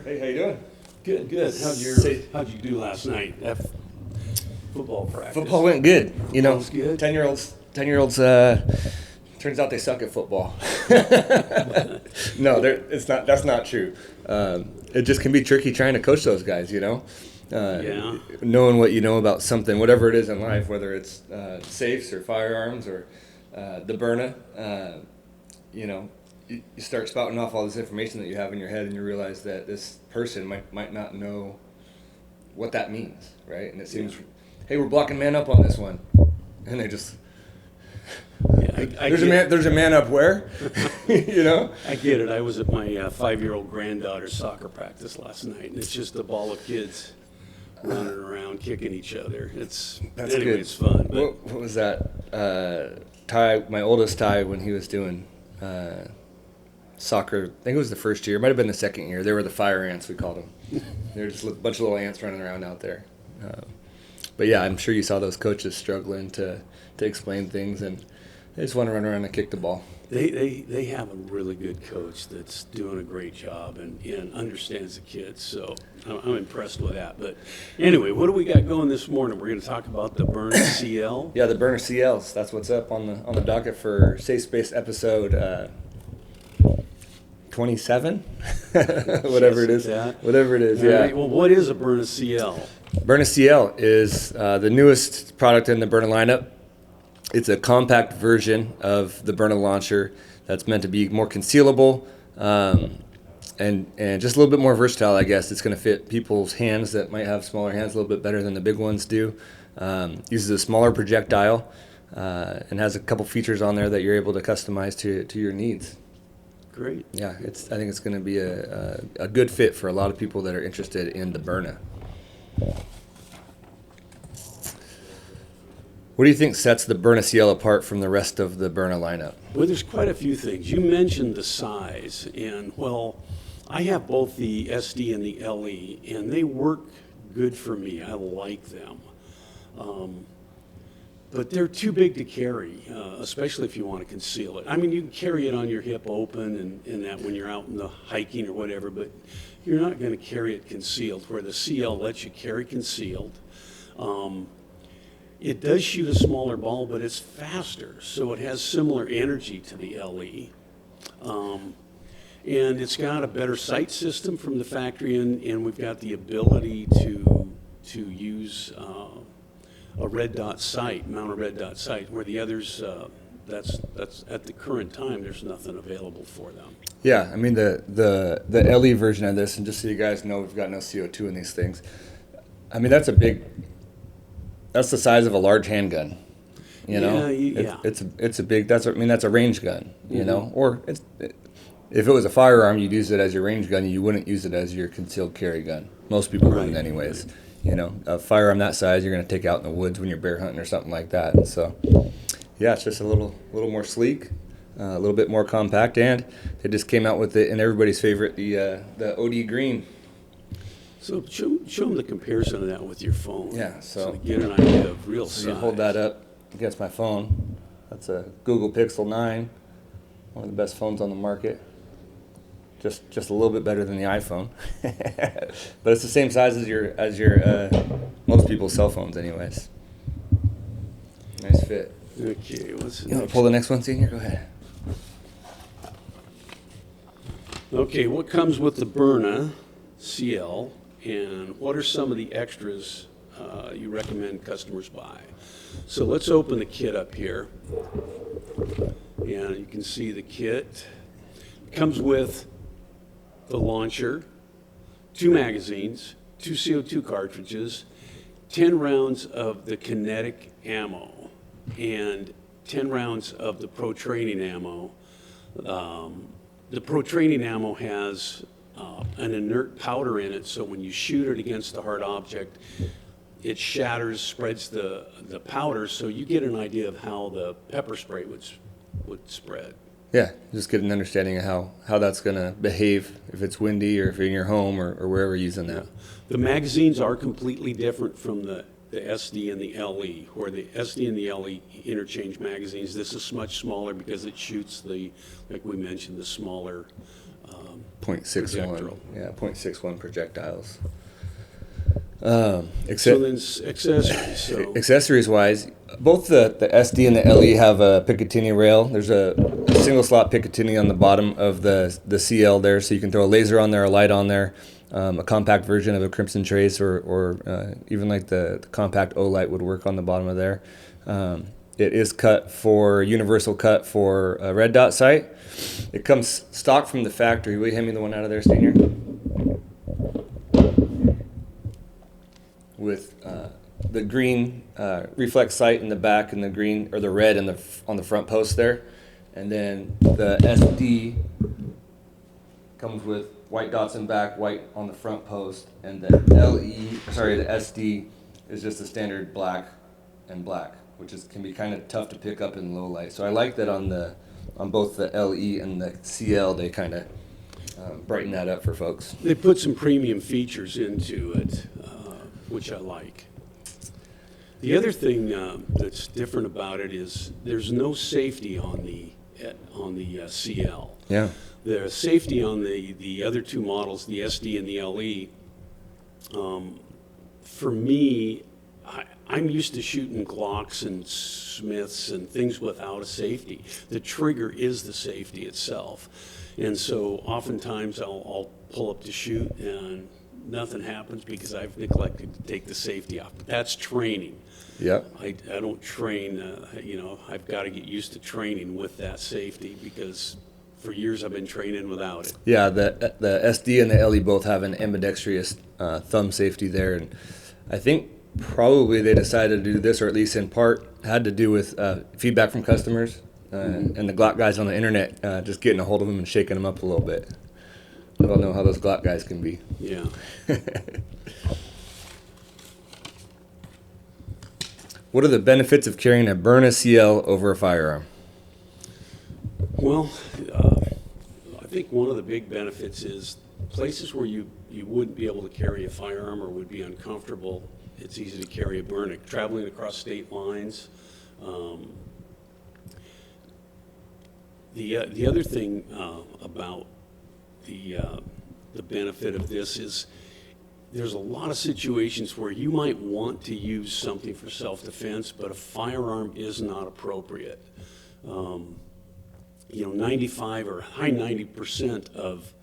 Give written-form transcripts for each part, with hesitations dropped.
Hey, how you doing? Good, good. How'd you do last night? Football practice. Football went good. You know, Football's good. 10-year-olds. Turns out they suck at football. No, it's not. That's not true. It just can be tricky trying to coach those guys. You know, Yeah. knowing what you know about something, whatever it is in life, whether it's safes or firearms or the Byrna. You start spouting off all this information that you have in your head, and you realize that this person might not know what that means, right? And it seems, hey, we're blocking man up on this one, and they just, there's a man up where, you know? I get it. I was at my 5-year-old granddaughter's soccer practice last night, and it's just a ball of kids running around, kicking each other. It's fun. But What was that? Ty, my oldest Ty, when he was doing soccer, I think it was the first year, it might have been the second year. They were the fire ants, we called them. They were just a bunch of little ants running around out there. But yeah, I'm sure you saw those coaches struggling to explain things, and they just want to run around and kick the ball. they have a really good coach that's doing a great job and understands the kids, so I'm impressed with that. But anyway, what do we got going this morning? We're going to talk about the Byrna CL. Yeah, the Byrna CLs. That's what's up on the docket for Safe Space episode 27, whatever it is. Whatever it is, All yeah. right, well, what is a Byrna CL? Byrna CL is the newest product in the Byrna lineup. It's a compact version of the Byrna launcher that's meant to be more concealable and just a little bit more versatile, I guess. It's going to fit people's hands that might have smaller hands a little bit better than the big ones do. Uses a smaller projectile and has a couple features on there that you're able to customize to your needs. Great. Yeah, I think it's going to be a good fit for a lot of people that are interested in the Byrna. What do you think sets the Byrna CL apart from the rest of the Byrna lineup? Well, there's quite a few things. You mentioned the size, and well, I have both the SD and the LE, and they work good for me. I like them. But they're too big to carry, especially if you want to conceal it. I mean, you can carry it on your hip open and that when you're out in the hiking or whatever, but you're not going to carry it concealed, where the CL lets you carry concealed. It does shoot a smaller ball, but it's faster, so it has similar energy to the LE. And it's got a better sight system from the factory, and we've got the ability to use a red dot sight, mount a red dot sight, where the others, that's at the current time, there's nothing available for them. Yeah, I mean the LE version of this, and just so you guys know, we've got no CO2 in these things. I mean, that's the size of a large handgun. You know, it's a big. That's a range gun. You know, or if it was a firearm, you'd use it as your range gun. You wouldn't use it as your concealed carry gun. Most people wouldn't, anyways. Right. You know, a firearm that size, you're going to take out in the woods when you're bear hunting or something like that. And so, yeah, it's just a little more sleek, a little bit more compact, and they just came out with it, and everybody's favorite, the OD green. So show them the comparison of that with your phone. Yeah, so to get an idea of real size. You hold that up against my phone. That's a Google Pixel 9, one of the best phones on the market. Just a little bit better than the iPhone, but it's the same size as your most people's cell phones, anyways. Nice fit. Okay, what's the You want to pull the next one, Senior? Go ahead. Okay, what comes with the Byrna CL, and what are some of the extras you recommend customers buy? So let's open the kit up here, and you can see the kit. It comes with the launcher, 2 magazines, 2 CO2 cartridges, 10 rounds of the kinetic ammo, and 10 rounds of the pro training ammo. The pro training ammo has an inert powder in it, so when you shoot it against a hard object, it shatters, spreads the powder, so you get an idea of how the pepper spray would spread. Yeah, just get an understanding of how that's going to behave if it's windy or if you're in your home or wherever you're using that. The magazines are completely different from the SD and the LE, where the SD and the LE interchange magazines. This is much smaller because it shoots like we mentioned, the smaller .61. Yeah, .61 projectiles. So then accessories. So. Accessories wise, both the SD and the LE have a Picatinny rail. There's a single slot Picatinny on the bottom of the CL there, so you can throw a laser on there, a light on there. A compact version of a Crimson Trace or even like the compact O-Light would work on the bottom of there. It is cut for universal cut for a red dot sight. It comes stock from the factory. Will you hand me the one out of there, Senior? With the green reflex sight in the back and the green or the red on the front post there, and then the SD comes with white dots in back, white on the front post, and the the SD is just a standard black and black, which can be kind of tough to pick up in low light. So I like that on both the LE and the CL, they kind of brighten that up for folks. They put some premium features into it, which I like. The other thing that's different about it is there's no safety on the CL. Yeah. The safety on the other two models, the SD and the LE, for me, I'm used to shooting Glocks and Smiths and things without a safety. The trigger is the safety itself. And so oftentimes I'll pull up to shoot and nothing happens because I've neglected to take the safety off. But that's training. Yeah. I don't train, I've got to get used to training with that safety because for years I've been training without it. Yeah, the SD and the LE both have an ambidextrous thumb safety there, and I think probably they decided to do this, or at least in part had to do with feedback from customers and the Glock guys on the internet just getting a hold of them and shaking them up a little bit. I don't know how those Glock guys can be. Yeah. What are the benefits of carrying a Byrna CL over a firearm? Well, I think one of the big benefits is places where you wouldn't be able to carry a firearm or would be uncomfortable, it's easy to carry a Byrna. Traveling across state lines. The other thing about the benefit of this is there's a lot of situations where you might want to use something for self-defense, but a firearm is not appropriate. 95 or high 90% of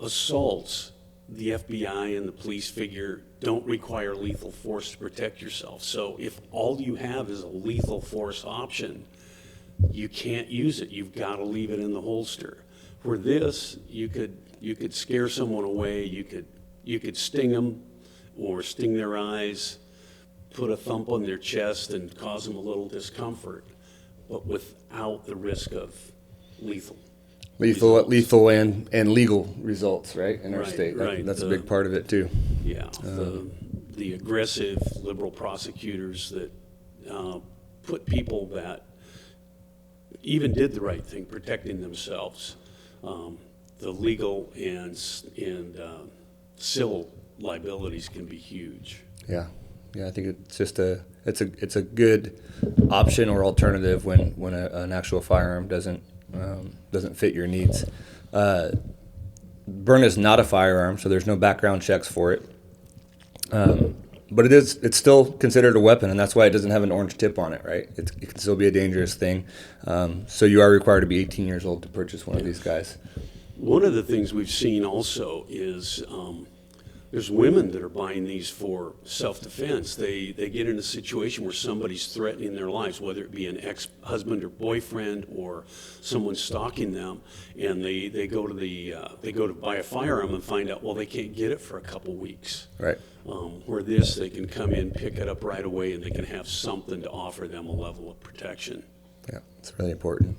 assaults, the FBI and the police figure, don't require lethal force to protect yourself. So if all you have is a lethal force option, you can't use it. You've got to leave it in the holster. For this, you could scare someone away. You could sting them or sting their eyes, put a thump on their chest and cause them a little discomfort, but without the risk of lethal and legal results, right, in our state. That's a big part of it too. Yeah, the aggressive liberal prosecutors that put people that even did the right thing, protecting themselves. The legal and civil liabilities can be huge. Yeah, I think it's just it's a good option or alternative when an actual firearm doesn't fit your needs. Byrna is not a firearm, so there's no background checks for it. But it's still considered a weapon, and that's why it doesn't have an orange tip on it, right? It can still be a dangerous thing. So you are required to be 18 years old to purchase one of these guys. One of the things we've seen also is there's women that are buying these for self-defense. They get in a situation where somebody's threatening their lives, whether it be an ex-husband or boyfriend or someone stalking them, and they go to buy a firearm and find out, well, they can't get it for a couple weeks. Right. Where they can come in, pick it up right away, and they can have something to offer them a level of protection. Yeah, it's really important.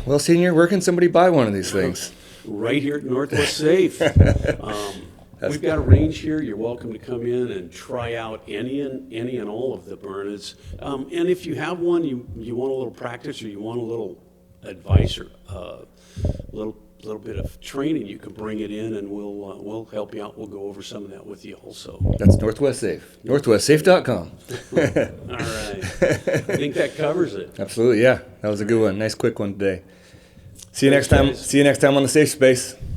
Well, Senior, where can somebody buy one of these things? Right here at Northwest Safe. We've got a range here. You're welcome to come in and try out any and all of the Byrnas. And if you have one, you want a little practice or you want a little advice or a little bit of training, you can bring it in and we'll help you out. We'll go over some of that with you also. That's Northwest Safe. NorthwestSafe.com. All right. I think that covers it. Absolutely, yeah. That was a good one. Nice quick one today. See you next time. guys. See you next time on the Safe Space.